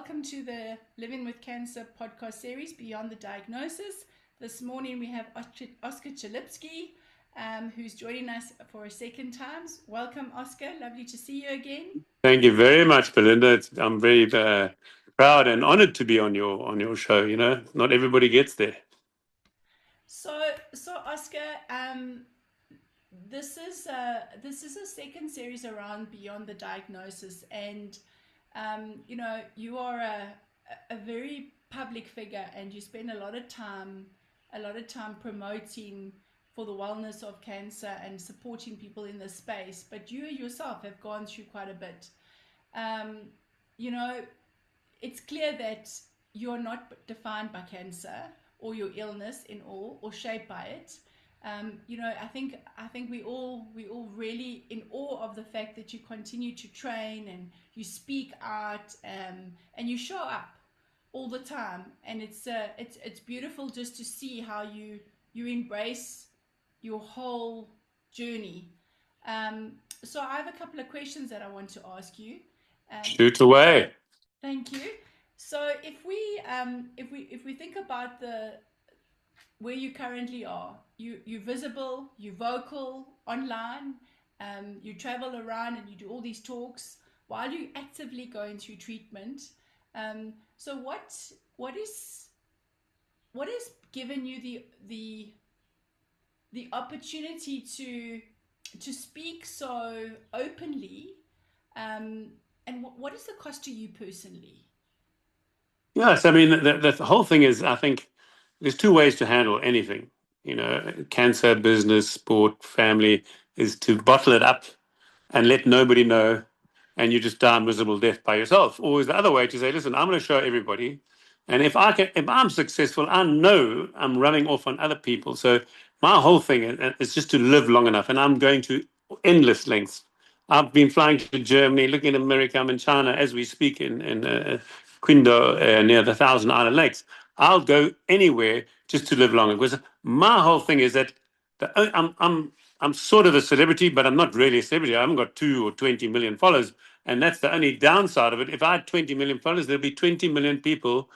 welcome to the Living with Cancer podcast series, Beyond the Diagnosis. This morning we have Oscar Chalupsky, who's joining us for a second time. Welcome, Oscar. Lovely to see you again. Thank you very much, Belinda. I'm very proud and honored to be on your show. You know, not everybody gets there. So Oscar, this is a second series around Beyond the Diagnosis, and you are a very public figure, and you spend a lot of time promoting for the wellness of cancer and supporting people in this space. But you yourself have gone through quite a bit. It's clear that you're not defined by cancer or your illness in all, or shaped by it. I think we all really in awe of the fact that you continue to train and you speak out, and you show up all the time, and it's beautiful just to see how you embrace your whole journey. So I have a couple of questions that I want to ask you. Shoot away. Thank you. So if we think about where you currently are, you're visible, you're vocal online, you travel around and you do all these talks while you're actively going through treatment. So what is given you the opportunity to speak so openly, and what is the cost to you personally? Yes, I mean the whole thing is, I think there's two ways to handle anything. You know, cancer, business, sport, family, is to bottle it up and let nobody know, and you just die a miserable death by yourself. Or is the other way to say, listen, I'm going to show everybody, and if I'm successful, I know I'm rubbing off on other people. So my whole thing is just to live long enough, and I'm going to endless lengths. I've been flying to Germany, looking at America. I'm in China as we speak in Quindo, near the Thousand Island Lakes. I'll go anywhere just to live longer, because my whole thing is that I'm sort of a celebrity, but I'm not really a celebrity. I haven't got 2 or 20 million followers, and that's the only downside of it. If I had 20 million followers, there'd be 20 million people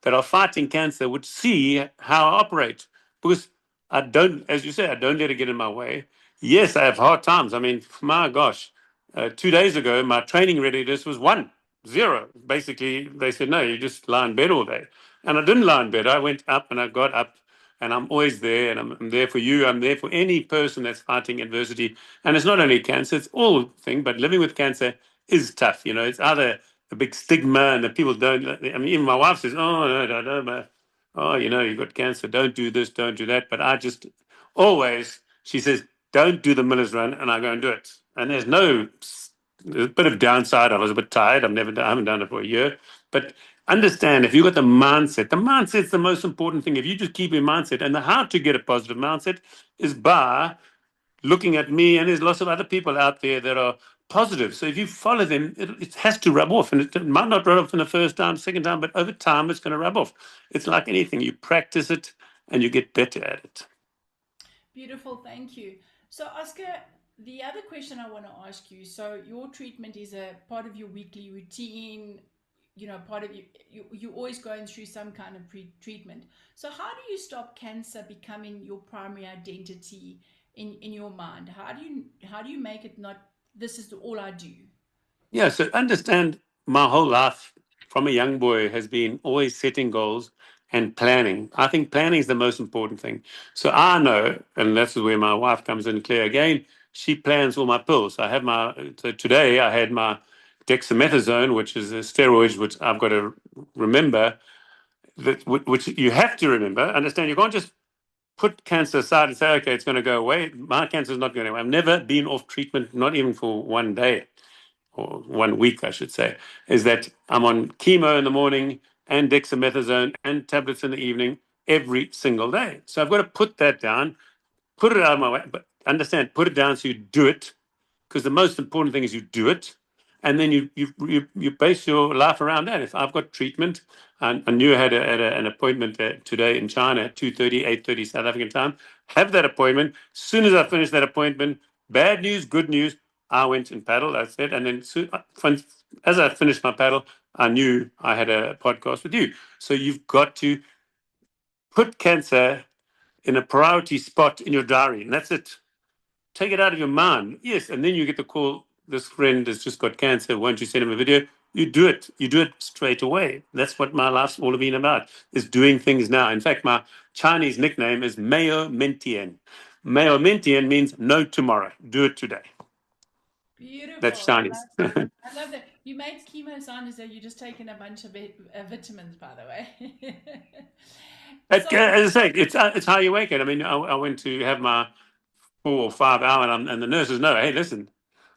that are fighting cancer would see how I operate, because I don't, as you say, I don't let it get in my way. Yes, I have hard times. I mean, my gosh, 2 days ago, my training readiness was 1-0. Basically, they said, no, you just lie in bed all day. And I didn't lie in bed. I went up and I got up, and I'm always there, and I'm there for you. I'm there for any person that's fighting adversity. And it's not only cancer, it's all thing, but living with cancer is tough. You know, it's either a big stigma and that people don't, I mean, even my wife says, oh, no, oh, you've got cancer, don't do this, don't do that. But I just always, she says, don't do the Miller's Run, and I go and do it. And there's a bit of downside. I was a bit tired. I haven't done it for a year. But understand, if you've got the mindset's the most important thing. If you just keep your mindset, and how to get a positive mindset is by looking at me, and there's lots of other people out there that are positive. So if you follow them, it has to rub off, and it might not rub off in the first time, second time, but over time it's going to rub off. It's like anything. You practice it and you get better at it. Beautiful, thank you. So Oscar, the other question I want to ask you, so your treatment is a part of your weekly routine, part of you're always going through some kind of treatment. So how do you stop cancer becoming your primary identity in your mind? How do you make it not, this is all I do? Yeah, so understand, my whole life from a young boy has been always setting goals and planning. I think planning is the most important thing. So I know, and that's where my wife comes in clear again. She plans all my pills. So today I had my dexamethasone, which is a steroid, which I've got to remember, which you have to remember. Understand, you can't just put cancer aside and say, okay, it's going to go away. My cancer is not going away. I've never been off treatment, not even for one day or 1 week, I should say. Is that I'm on chemo in the morning and dexamethasone and tablets in the evening every single day. So I've got to put that down, put it out of my way, but understand, put it down so you do it, because the most important thing is you do it, and then you base your life around that. If I've got treatment, and I knew I had an appointment today in China at 2:30, 8:30 South African time, have that appointment. As soon as I finish that appointment, bad news, good news, I went and paddled, I said, and then as I finished my paddle, I knew I had a podcast with you. So you've got to put cancer in a priority spot in your diary, and that's it. Take it out of your mind. Yes, and then you get the call. This friend has just got cancer. Won't you send him a video? You do it. You do it straight away. That's what my life's all been about, is doing things now. In fact, my Chinese nickname is Mayo Mentien. Mayo Mentien means no tomorrow. Do it today. That's Beautiful. I Chinese. love that. I love that. You made chemo sound as though you're just taking a bunch of vitamins, by the way. So, As I say, it's how you wake it. I mean, I went to have my 4 or 5 hour, and the nurses know, hey, listen,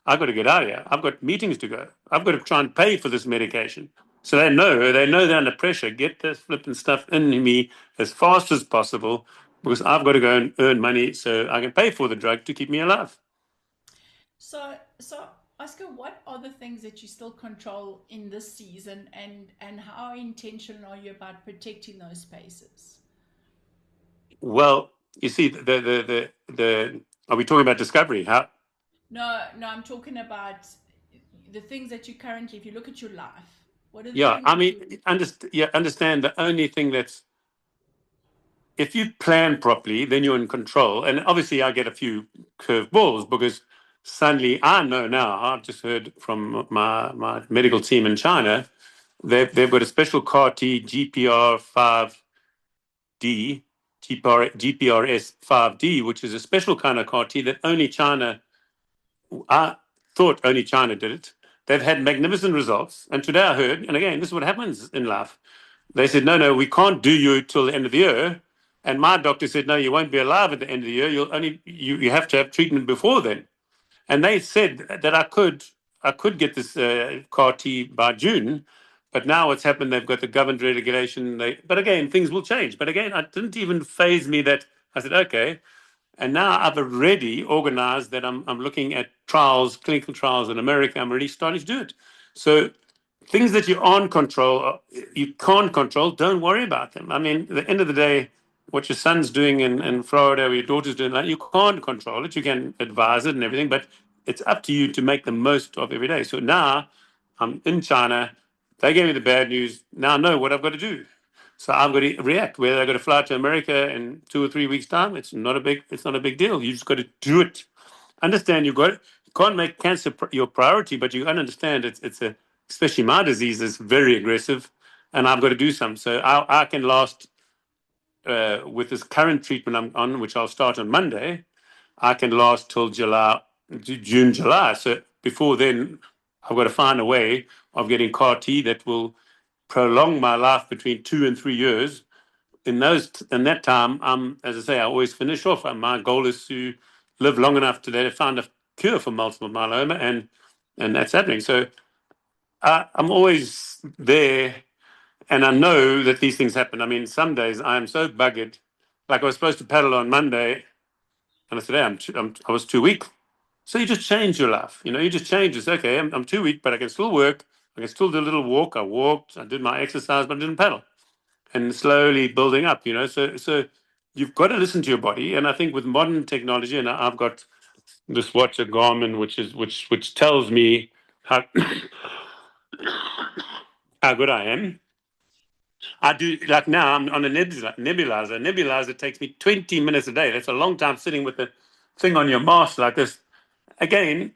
I've got to get out of here. I've got meetings to go. I've got to try and pay for this medication. So they know they're under pressure. Get this flipping stuff in me as fast as possible because I've got to go and earn money so I can pay for the drug to keep me alive. so, Oscar, what are the things that you still control in this season, and how intentional are you about protecting those spaces? Well, you see, the are we talking about discovery? How? No, no, I'm talking about the things that you currently, if you look at your life, what are the Yeah, things I that you, mean, understand the only thing that's if you plan properly, then you're in control. And obviously, I get a few curved balls because suddenly I know now. I've just heard from my medical team in China. They've got a special CAR T GPR5D, GPRS5D, which is a special kind of CAR T that only China. I thought only China did it. They've had magnificent results. And today I heard, and again, this is what happens in life. They said, no, we can't do you till the end of the year. And my doctor said, no, you won't be alive at the end of the year. You have to have treatment before then. And they said that I could get this CAR T by June, but now what's happened? They've got the government regulation. But again, things will change. But again, it didn't even phase me that I said, okay. And now I've already organized that I'm looking at trials, clinical trials in America. I'm already starting to do it. So things that you aren't control, you can't control, don't worry about them. I mean, at the end of the day, what your son's doing in Florida or your daughter's doing, like, you can't control it. You can advise it and everything, but it's up to you to make the most of every day. So now I'm in China. They gave me the bad news. Now I know what I've got to do. So I've got to react. Whether I've got to fly to America in 2 or 3 weeks' time, it's not a big deal. You just got to do it. Understand you can't make cancer your priority, but you understand it's a especially my disease is very aggressive, and I've got to do something. So I can last with this current treatment I'm on, which I'll start on Monday. I can last till June, July. So before then, I've got to find a way of getting CAR T that will prolong my life between 2 and 3 years. In that time, as I say, I always finish off. My goal is to live long enough to find a cure for multiple myeloma, and that's happening. So I'm always there, and I know that these things happen. I mean, some days I am so buggered. Like I was supposed to paddle on Monday, and I said, hey, I was too weak. So you just change your life. You just change. It's okay. I'm too weak, but I can still work. I can still do a little walk. I walked. I did my exercise, but I didn't paddle. And slowly building up. So you've got to listen to your body. And I think with modern technology, and I've got this watch, a Garmin, which tells me how how good I am. I do like now. I'm on a nebulizer. Nebulizer takes me 20 minutes a day. That's a long time sitting with the thing on your mask like this. Again,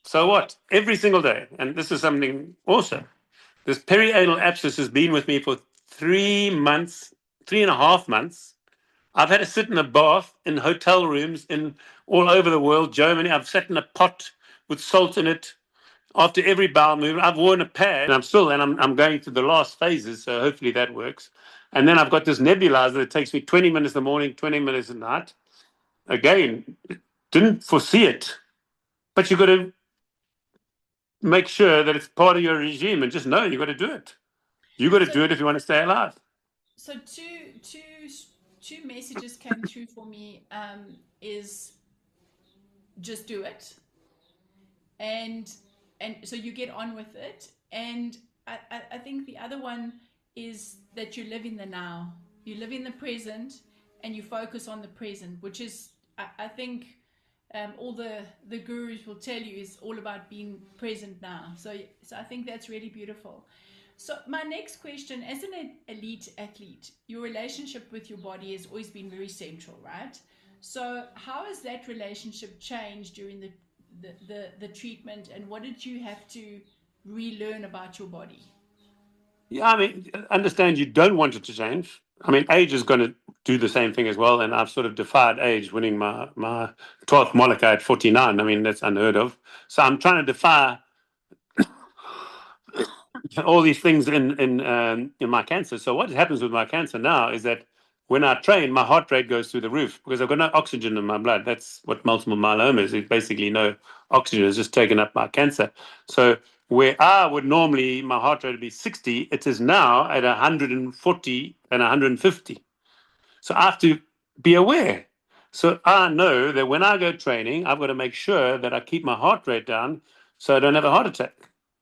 so what? Every single day, and this is something awesome. This perianal abscess has been with me for 3 months, 3.5 months. I've had to sit in a bath in hotel rooms in all over the world, Germany. I've sat in a pot with salt in it after every bowel movement. I've worn a pad, and I'm going through the last phases, so hopefully that works. And then I've got this nebulizer that takes me 20 minutes in the morning, 20 minutes at night. Again, didn't foresee it, but you've got to make sure that it's part of your regime and just know you've got to do it. You've got to So, do it if you want to stay alive. so two messages came through for me. Is just do it, and so you get on with it. And I think the other one is that you live in the now. You live in the present, and you focus on the present, which is I think all the gurus will tell you is all about being present now. So I think that's really beautiful. So my next question, as an elite athlete, your relationship with your body has always been very central, right? So how has that relationship changed during the treatment, and what did you have to relearn about your body? Yeah, I mean, understand you don't want it to change. I mean, age is going to do the same thing as well, and I've sort of defied age, winning my 12th Molokai at 49. I mean, that's unheard of. So I'm trying to defy all these things in my cancer. So what happens with my cancer now is that when I train, my heart rate goes through the roof because I've got no oxygen in my blood. That's what multiple myeloma is. It's basically no oxygen. It's just taken up by cancer. So where I would normally my heart rate would be 60, it is now at 140 and 150. So I have to be aware. So I know that when I go training, I've got to make sure that I keep my heart rate down so I don't have a heart attack.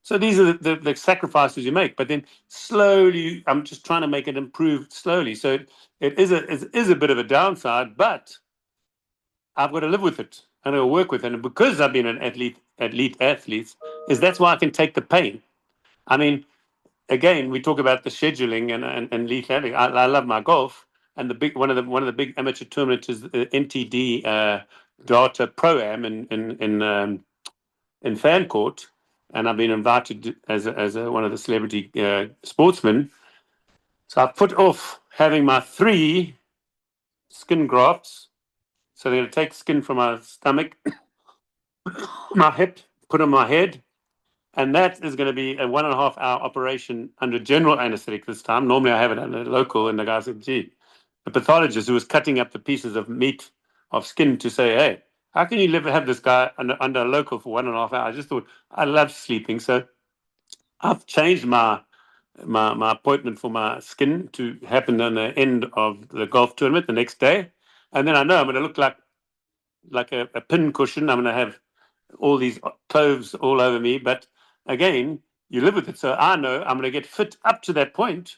So these are the sacrifices you make. But then slowly, I'm just trying to make it improve slowly. So it is a bit of a downside, but I've got to live with it and I'll work with it. And because I've been an elite athlete, is that's why I can take the pain. I mean, again, we talk about the scheduling and lead landing. I love my golf, and the big one of the big amateur tournaments is the NTD Data Pro Am in Fancourt, and I've been invited as one of the celebrity sportsmen. So I've put off having my 3 skin grafts. So they're going to take skin from my stomach, my hip, put on my head, and that is going to be a 1.5 hour operation under general anesthetic this time. Normally, I have it under local, and the guy said, "Gee," the pathologist who was cutting up the pieces of meat of skin to say, "Hey, how can you have this guy under local for 1.5 hours?" I just thought I love sleeping, so I've changed my appointment for my skin to happen on the end of the golf tournament the next day, and then I know I'm going to look like a pin cushion. I'm going to have all these cloves all over me. But again, you live with it. So I know I'm going to get fit up to that point,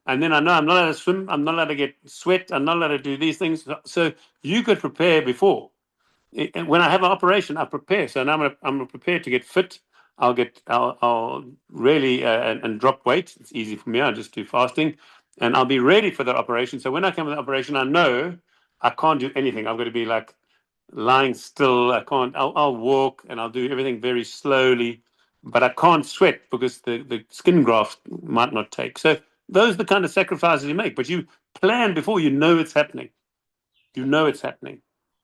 and then I know I'm not allowed to swim. I'm not allowed to get sweat. I'm not allowed to do these things. So you could prepare before. And when I have an operation, I prepare. So now I'm prepared to get fit. I'll really and drop weight. It's easy for me. I just do fasting, and I'll be ready for that operation. So when I come to the operation, I know I can't do anything. I've got to be like lying still. I can't. I'll walk and I'll do everything very slowly, but I can't sweat because the skin graft might not take. So those are the kind of sacrifices you make. But you plan before you know it's happening. You know it's happening.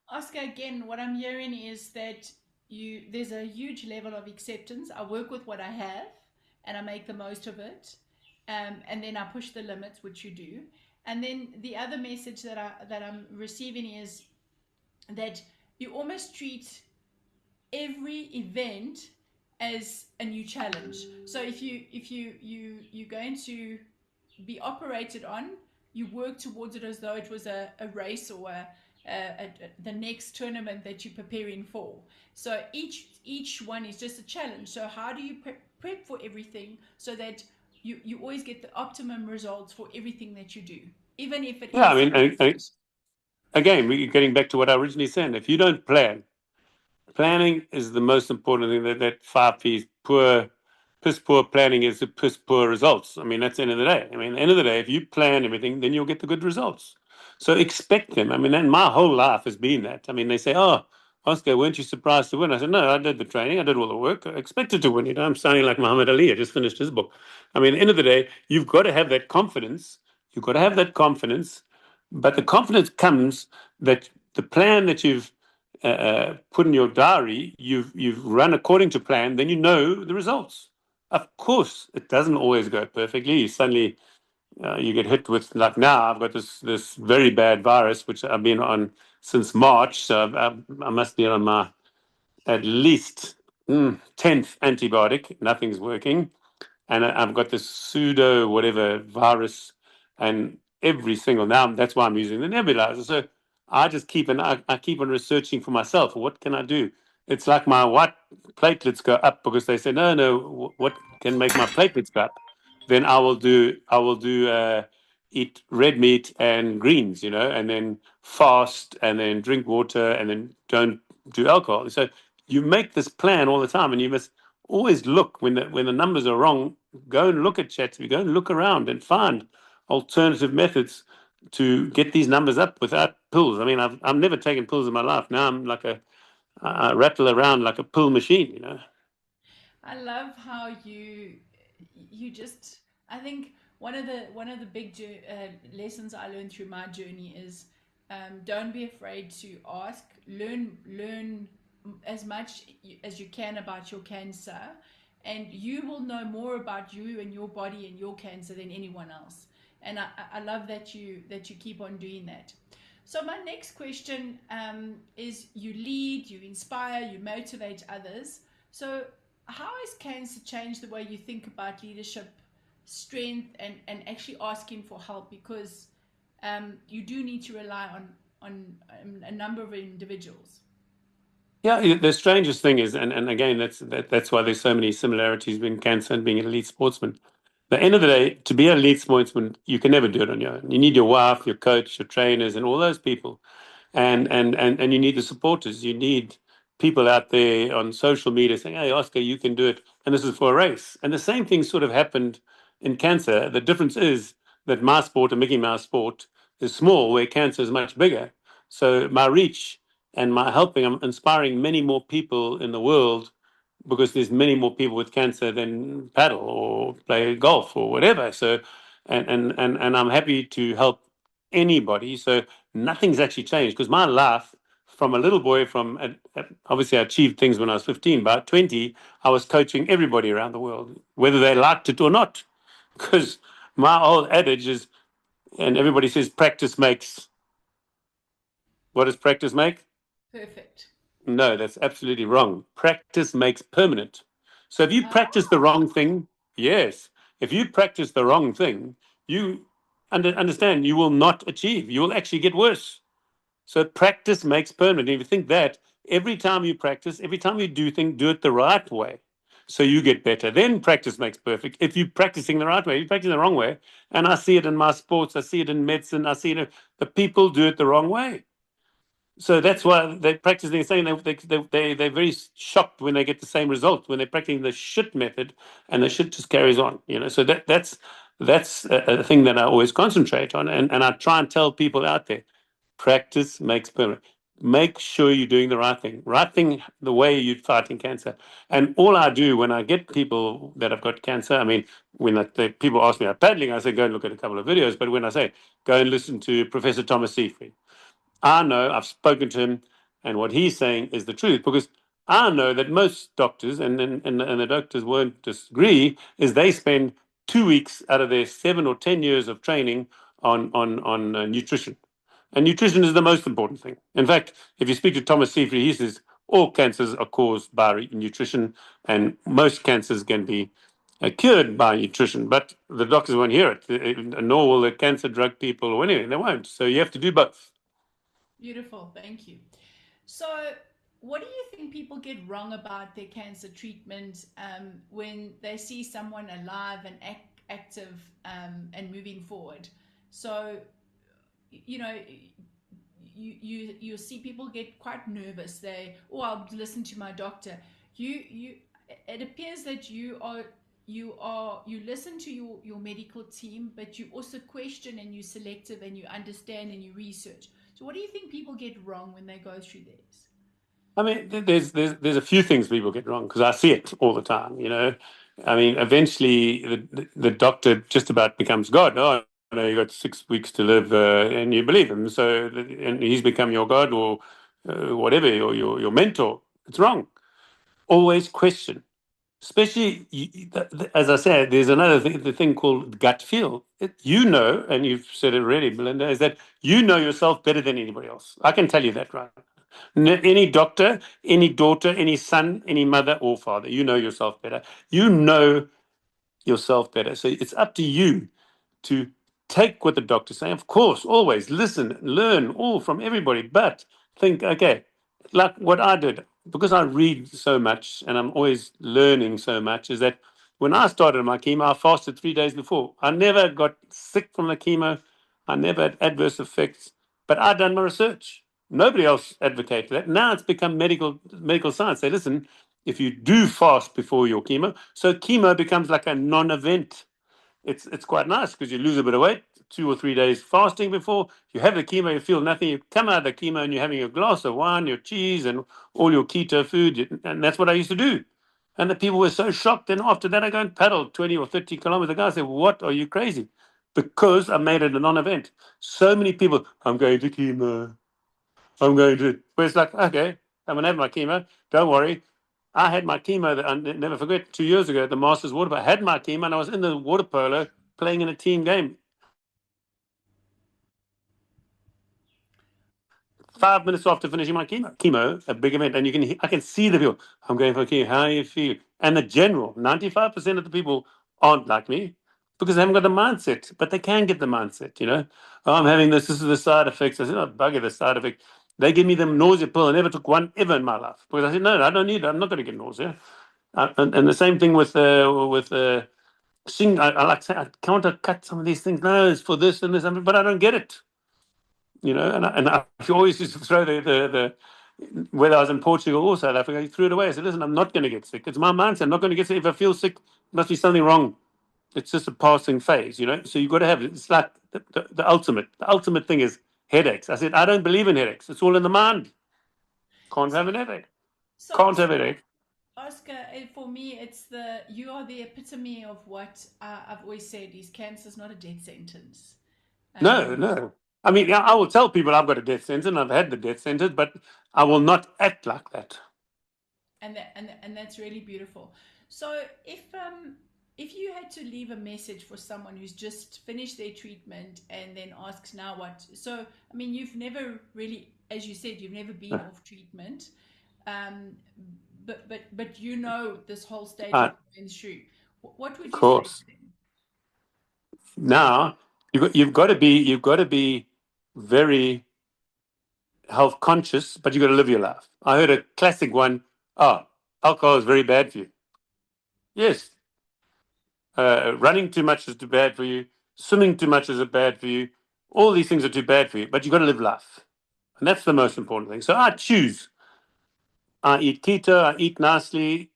Oscar, again, what I'm hearing is that there's a huge level of acceptance. I work with what I have, and I make the most of it, and then I push the limits, which you do. And then the other message that I'm receiving is that you almost treat every event as a new challenge. So if you're going to be operated on, you work towards it as though it was a race or the next tournament that you're preparing for. So each one is just a challenge. So how do you prep for everything so that you always get the optimum results for everything that you do, even if it Yeah, I is. mean, again, we're getting back to what I originally said. If you don't plan, planning is the most important thing. That 5 P's, piss poor planning is the piss poor results. I mean, that's the end of the day. I mean, at the end of the day, if you plan everything, then you'll get the good results. So expect them. I mean, and my whole life has been that. I mean, they say, "Oh, Oscar, weren't you surprised to win?" I said, "No, I did the training, I did all the work, I expected to win." I'm sounding like Muhammad Ali. I just finished his book. I mean, at the end of the day, you've got to have that confidence. You've got to have that confidence, but the confidence comes that the plan that you've put in your diary, you've run according to plan, then you know the results. Of course, it doesn't always go perfectly. You suddenly you get hit with, like now I've got this very bad virus which I've been on since March, so I must be on my at least 10th antibiotic. Nothing's working, and I've got this pseudo whatever virus, and every single now that's why I'm using the nebulizer. So I just I keep on researching for myself. What can I do? It's like my white platelets go up because they say no. What can make my platelets go up? Then I will do eat red meat and greens, and then fast, and then drink water, and then don't to alcohol. So you make this plan all the time, and you must always look when the numbers are wrong. Go and look at Chalupsky, go and look around and find alternative methods to get these numbers up without pills. I mean, I've never taken pills in my life. Now I'm like I rattle around like a pill machine, you know. I love how you just. I think one of the big lessons I learned through my journey is don't be afraid to ask. Learn as much as you can about your cancer, and you will know more about you and your body and your cancer than anyone else. And I love that you keep on doing that. So my next question is: you lead, you inspire, you motivate others. So how has cancer changed the way you think about leadership, strength, and actually asking for help? Because you do need to rely on a number of individuals. Yeah, the strangest thing is, and again, that's why there's so many similarities between cancer and being an elite sportsman. At the end of the day, to be an elite sportsman, you can never do it on your own. You need your wife, your coach, your trainers, and all those people, and you need the supporters. You need people out there on social media saying, "Hey, Oscar, you can do it," and this is for a race. And the same thing sort of happened in cancer. The difference is that my sport, a Mickey Mouse sport, is small, where cancer is much bigger. So my reach and my helping, I'm inspiring many more people in the world because there's many more people with cancer than paddle or play golf or whatever. So, and I'm happy to help anybody. So nothing's actually changed because my life from a little boy obviously I achieved things when I was 15, but at 20, I was coaching everybody around the world, whether they liked it or not. Because my old adage is, and everybody says practice makes, what does practice make? Perfect. No, that's absolutely wrong. Practice makes permanent. So if you practice the Ah, wrong thing, yes, if you practice the wrong thing, you understand you will not achieve. You will actually get worse. So practice makes permanent. If you think that every time you practice, every time you do things, do it the right way. So you get better. Then practice makes perfect. If you're practicing the right way, you're practicing the wrong way. And I see it in my sports, I see it in medicine, I see it in, the people do it the wrong way. So that's why they practice. They're saying they're very shocked when they get the same result when they're practicing the shit method, and the shit just carries on. You know, so that's a thing that I always concentrate on, and I try and tell people out there: practice makes permanent. Make sure you're doing the right thing the way you're fighting cancer. And all I do when I get people that have got cancer, I mean, when people ask me about paddling, I say go and look at a couple of videos. But when I say go and listen to Professor Thomas Seyfried, I know I've spoken to him, and what he's saying is the truth because I know that most doctors, and the doctors won't disagree, is they spend 2 weeks out of their 7 or 10 years of training on nutrition, and nutrition is the most important thing. In fact, if you speak to Thomas Seyfried, he says all cancers are caused by nutrition, and most cancers can be cured by nutrition. But the doctors won't hear it, nor will the cancer drug people or anything. They won't. So you have to do both. beautiful. Thank you. So, what do you think people get wrong about their cancer treatment when they see someone alive and active and moving forward? So, you know, you see people get quite nervous. Oh, I'll listen to my doctor. You it appears that you listen to your medical team, but you also question and you selective and you understand and you research. So what do you think people get wrong when they go through this? I mean, there's a few things people get wrong because I see it all the time. You know, I mean, eventually the doctor just about becomes God. Oh, no, you got 6 weeks to live, and you believe him. So, and he's become your God or whatever, your mentor. It's wrong. Always question. Especially, as I said, there's another thing, the thing called gut feel. You know, and you've said it already, Melinda, is that you know yourself better than anybody else. I can tell you that, right? Any doctor, any daughter, any son, any mother or father, you know yourself better. You know yourself better. So it's up to you to take what the doctors say. Of course, always listen, learn all from everybody, but think, okay, like what I did, because I read so much and I'm always learning so much, is that when I started my chemo, I fasted 3 days before. I never got sick from the chemo. I never had adverse effects, but I done my research. Nobody else advocated that. Now it's become medical science. Say, listen, if you do fast before your chemo, so chemo becomes like a non-event. It's quite nice because you lose a bit of weight, 2 or 3 days fasting before you have the chemo. You feel nothing. You come out of the chemo and you're having a glass of wine, your cheese, and all your keto food, and that's what I used to do. And the people were so shocked. Then after that, I go and paddle 20 or 30 kilometers. The guy said, "What? Are you crazy?" Because I made it a non-event. So many people, I'm going to chemo. I'm going to. But it's like, okay, I'm going to have my chemo. Don't worry. I had my chemo, that I never forget, 2 years ago at the Masters Water Polo. I had my chemo and I was in the water polo playing in a team game. 5 minutes after finishing my chemo, a big event, and I can see the people. I'm going for chemo. How you feel? And the general, 95% of the people aren't like me because they haven't got the mindset, but they can get the mindset. Oh, I'm having this. This is the side effects. I said, oh, bugger the side effect. They give me the nausea pill. I never took one ever in my life because I said, no, I don't need it. I'm not going to get nausea. And the same thing with I like say I countercut some of these things. No, it's for this and this, but I don't get it. And I always used to throw the whether I was in Portugal or South Africa, I threw it away. I said, listen, I'm not going to get sick. It's my mindset. I'm not going to get sick. If I feel sick, must be something wrong. It's just a passing phase. So you've got to have it. It's like the ultimate. The ultimate thing is headaches. I said, I don't believe in headaches. It's all in the mind. Can't So, have an headache. so, Can't so have a headache. Oscar, for me, you are the epitome of what I've always said: is cancer is not a death sentence. No, Um, no. I mean, I will tell people I've got a death sentence. I've had the death sentence, but I will not act like that. and that's really beautiful. So if you had to leave a message for someone who's just finished their treatment and then asks now what, so I mean, you've never really, as you said, you've never been off treatment, um, but this whole stage Of you've been through. What would you say course. to them? Now you've got to be very health conscious, but you've got to live your life. I heard a classic one. Oh, alcohol is very bad for you. Yes, running too much is too bad for you. Swimming too much is bad for you. All these things are too bad for you, but you've got to live life, and that's the most important thing. So I choose. I eat keto. I eat nicely,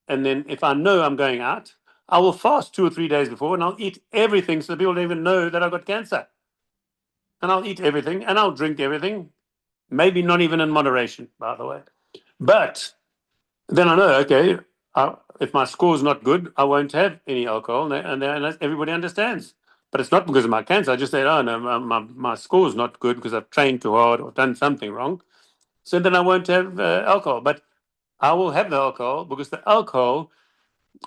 and then if I know I'm going out, I will fast 2 or 3 days before, and I'll eat everything so that people don't even know that I've got cancer. And I'll eat everything, and I'll drink everything. Maybe not even in moderation, by the way. But then I know, okay, if my score's not good, I won't have any alcohol, and everybody understands. But it's not because of my cancer. I just say, oh no, my score's not good because I've trained too hard or done something wrong. So then I won't have alcohol. But I will have the alcohol because the alcohol,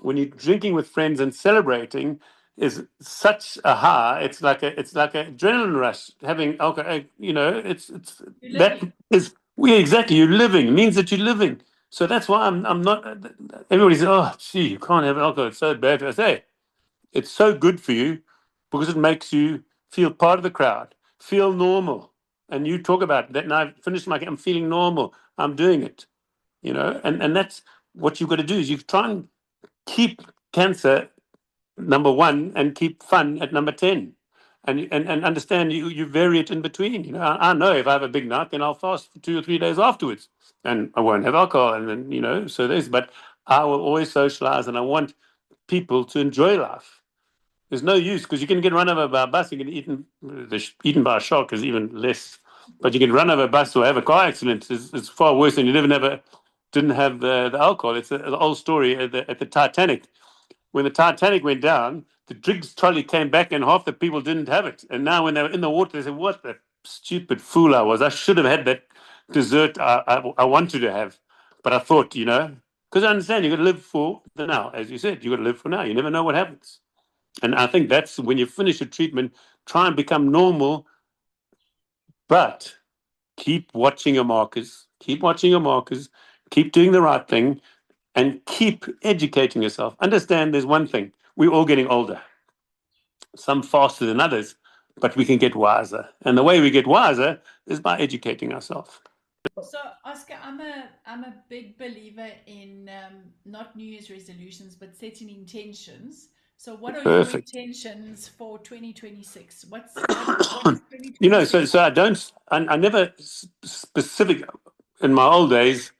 when you're drinking with friends and celebrating, is such a high. It's like an adrenaline rush. Having alcohol, it's You're that living. is we exactly you're living. It means that you're living. So that's why I'm not. Everybody says, "Oh, gee, you can't have alcohol. It's so bad." I say it's so good for you because it makes you feel part of the crowd, feel normal. And you talk about that. And I've finished I'm feeling normal. I'm doing it. And that's what you've got to do is you try and keep cancer number one and keep fun at number 10, and understand you vary it in between. I know if I have a big night, then I'll fast for 2 or 3 days afterwards, and I won't have alcohol, and then so there's. But I will always socialize, and I want people to enjoy life. There's no use because you can get run over by a bus. You can eaten by a shark is even less. But you can run over a bus or have a car accident. It's far worse than you didn't have the alcohol. It's the old story at the Titanic. When the Titanic went down, the drinks trolley came back and half the people didn't have it. And now when they were in the water, they said, "What a stupid fool I was. I should have had that dessert I wanted to have." But I thought, because I understand you've got to live for the now. As you said, you've got to live for now. You never know what happens. And I think that's when you finish your treatment, try and become normal, but keep watching your markers, keep watching your markers, keep doing the right thing, and keep educating yourself. Understand there's one thing we're all getting older, some faster than others, but we can get wiser. And the way we get wiser is by educating ourselves. So, Oscar, I'm a big believer in not New Year's resolutions, but setting intentions. So, what are your Perfect. intentions for 2026? What is So 2026? I never specific in my old days.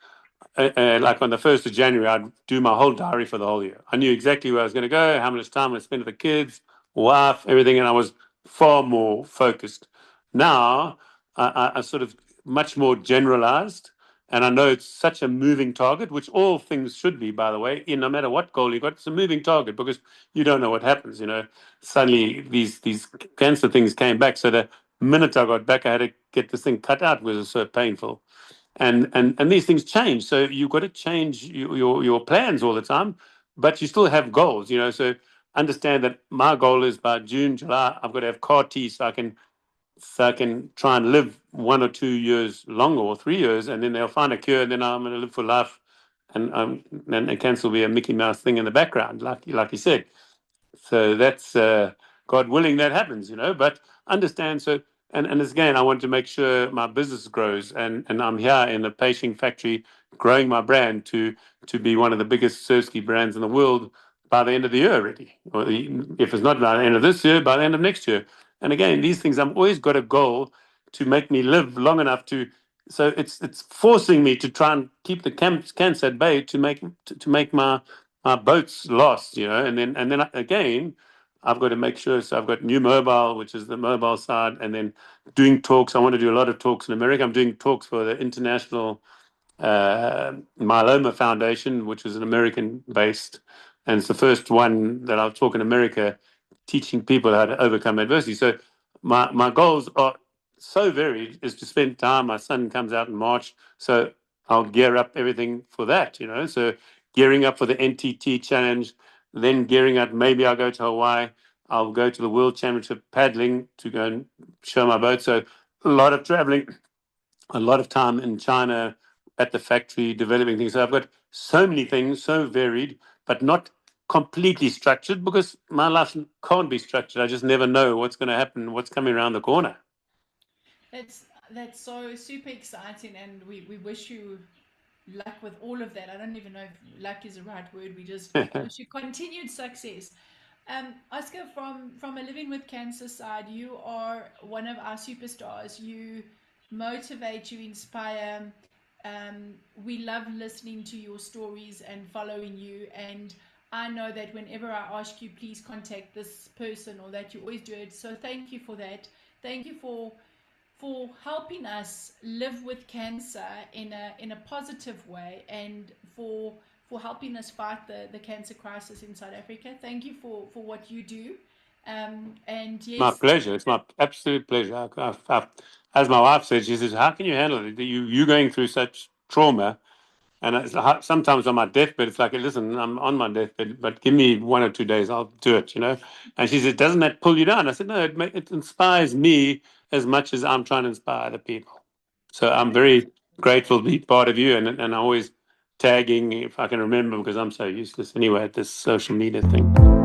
Like on the 1st of January, I'd do my whole diary for the whole year. I knew exactly where I was going to go, how much time I spent with the kids, wife, everything, and I was far more focused. Now I sort of much more generalized, and I know it's such a moving target, which all things should be, by the way. No matter what goal you got, it's a moving target because you don't know what happens. Suddenly these cancer things came back. So the minute I got back, I had to get this thing cut out because it was so painful, and these things change. So you've got to change your plans all the time, but you still have goals. So understand that my goal is by June, July, I've got to have CAR T so I can try and live 1 or 2 years longer or 3 years, and then they'll find a cure, and then I'm going to live for life, and cancer will be a Mickey Mouse thing in the background, like you said. So that's God willing that happens. But understand. So and again, I want to make sure my business grows, and I'm here in the pacing factory, growing my brand to be one of the biggest Sersky brands in the world by the end of the year already. Or if it's not by the end of this year, by the end of next year. And again, these things I've always got a goal to make me live long enough to. So it's forcing me to try and keep the cancer at bay to make my boats last, and then again, I've got to make sure. So I've got New Mobile, which is the mobile side, and then doing talks. I want to do a lot of talks in America. I'm doing talks for the International Myeloma Foundation, which is an American based, and it's the first one that I'll talk in America, teaching people how to overcome adversity. So my goals are so varied. Is to spend time. My son comes out in March, so I'll gear up everything for that. So gearing up for the NTT challenge, then gearing up. Maybe I'll go to Hawaii. I'll go to the World Championship paddling to go and show my boat. So a lot of traveling, a lot of time in China at the factory developing things. So I've got so many things, so varied, but not completely structured because my life can't be structured. I just never know what's going to happen, what's coming around the corner. That's that's so super exciting, and we wish you luck with all of that. I don't even know if luck is the right word. We just wish you continued success. Oscar, from a living with cancer side, you are one of our superstars. You motivate, you inspire. We love listening to your stories and following you. And I know that whenever I ask you, please contact this person, or that you always do it. So thank you for that. Thank you for helping us live with cancer in a positive way, and for helping us fight the cancer crisis in South Africa. Thank you for what you do. And My yes, pleasure. It's my absolute pleasure. As my wife said, she says, "How can you handle it? You going through such trauma?" And sometimes on my deathbed, it's like, listen, I'm on my deathbed, but give me 1 or 2 days, I'll do it. And she said, doesn't that pull you down? I said, no, it inspires me as much as I'm trying to inspire other people. So I'm very grateful to be part of you, and I always tagging if I can remember because I'm so useless anyway at this social media thing.